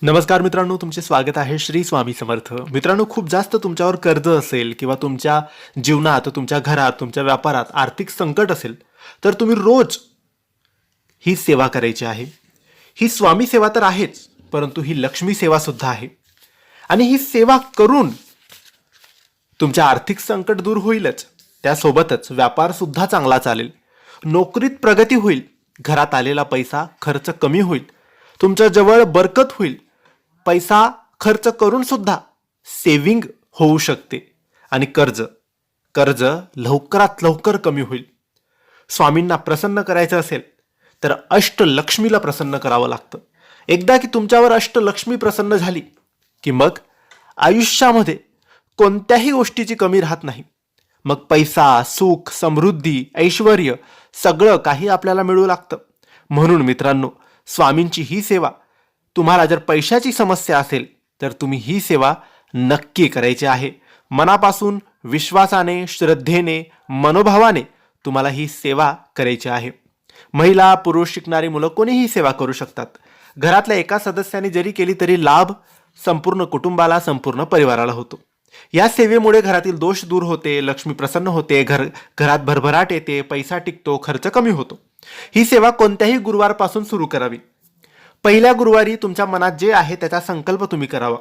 नमस्कार मित्रांनो, तुमचे स्वागत आहे श्री स्वामी समर्थ. मित्रांनो, खूप जास्त तुमच्यावर कर्ज असेल किंवा तुमच्या जीवनात, तुमच्या घरात, तुमच्या व्यापारात आर्थिक संकट असेल, तर तुम्ही रोज ही सेवा करायची आहे. ही स्वामी सेवा तर आहेच, परंतु ही लक्ष्मी सेवा सुद्धा आहे. आणि ही सेवा करून तुमचे आर्थिक संकट दूर होईलच, त्यासोबतच व्यापार सुद्धा चांगला चालेल, नोकरीत प्रगती होईल, घरात आलेला पैसा खर्च कमी होईल, तुमच्या जवळ बरकत होईल, पैसा खर्च करून सुद्धा सेविंग होऊ शकते आणि कर्ज लवकरात लवकर कमी होईल. स्वामींना प्रसन्न करायचं असेल तर अष्टलक्ष्मीला प्रसन्न करावं लागतं. एकदा की तुमच्यावर अष्टलक्ष्मी प्रसन्न झाली की मग आयुष्यामध्ये कोणत्याही गोष्टीची कमी राहत नाही. मग पैसा, सुख, समृद्धी, ऐश्वर्य सगळं काही आपल्याला मिळू लागतं. म्हणून मित्रांनो, स्वामींची ही सेवा, तुम्हाला जर पैशाची समस्या असेल तर तुम्ही ही सेवा नक्की करायची आहे. मनापासून, विश्वासाने, श्रद्धेने, मनोभावाने तुम्हाला ही सेवा करायची आहे. महिला, पुरुष, शिकणारी मुलं कोणीही ही सेवा करू शकतात. घरातल्या एका सदस्याने जरी केली तरी लाभ संपूर्ण कुटुंबाला, संपूर्ण परिवाराला होतो. या सेवेमुळे घरातील दोष दूर होते, लक्ष्मी प्रसन्न होते, घरात भरभराट येते, पैसा टिकतो, खर्च कमी होतो. ही सेवा कोणत्याही गुरुवारपासून सुरू करावी. पहिल्या गुरुवारी तुमच्या मनात जे आहे त्याचा संकल्प तुम्ही करावा.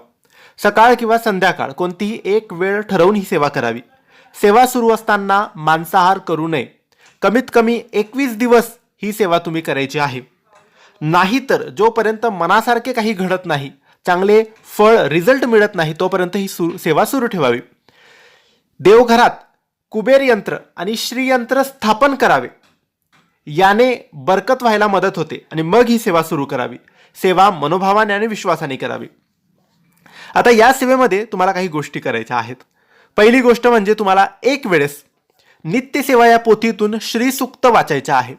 सकाळ किंवा संध्याकाळ कोणतीही एक वेळ ठरवून ही सेवा करावी. सेवा सुरू असताना मांसाहार करू नये. कमीत कमी 21 दिवस ही सेवा तुम्ही करायची आहे. नाहीतर जोपर्यंत मनासारखे काही घडत नाही, चांगले फळ, रिझल्ट मिळत नाही, तोपर्यंत ही सेवा सुरू ठेवावी. देवघरात कुबेर यंत्र आणि श्रीयंत्र स्थापन करावे. याने बरकत व्हायला मदत होते आणि मग ही सेवा सुरू करावी. सेवा मनोभावाने आणि विश्वासाने करावी. आता या सेवेमध्ये तुम्हाला काही गोष्टी करायच्या आहेत. पहिली गोष्ट म्हणजे तुम्हाला एक वेळेस नित्यसेवा या पोथीतून श्रीसूक्त वाचायचं आहे.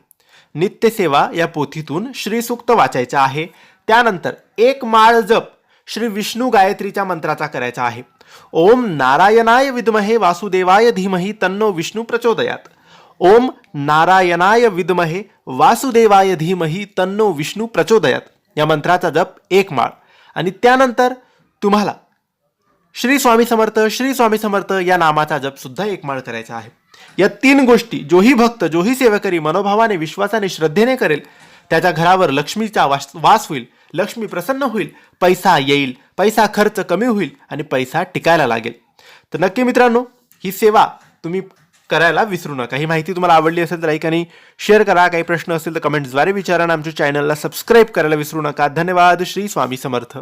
नित्यसेवा या पोथीतून श्रीसूक्त वाचायचं आहे. त्यानंतर एक माळ जप श्री विष्णू गायत्रीच्या मंत्राचा करायचा आहे. ओम नारायणाय विद्महे वासुदेवाय धीमहि तन्नो विष्णू प्रचोदयात. ओम नारायणाय विद्महे वासुदेवाय धीमहि तन्नो विष्णू प्रचोदयात या मंत्राचा जप एक माळ. आणि त्यानंतर तुम्हाला श्री स्वामी समर्थ, श्री स्वामी समर्थ या नामाचा जप सुद्धा एक माळ करायचा आहे. या तीन गोष्टी जोही भक्त, जोही सेवकरी मनोभावाने, विश्वासाने, श्रद्धेने करेल त्याच्या घरावर लक्ष्मीचा वास होईल, लक्ष्मी प्रसन्न होईल, पैसा येईल, पैसा खर्च कमी होईल आणि पैसा टिकायला लागेल. तर नक्की मित्रांनो, ही सेवा तुम्ही करायला विसरू नका. ही माहिती तुम्हाला आवडली असेल तर लाईक आणि शेअर करा. काही प्रश्न असेल तर कमेंट्सद्वारे विचारा. आमच्या चॅनलला सबस्क्राईब करायला विसरू नका. धन्यवाद. श्री स्वामी समर्थ.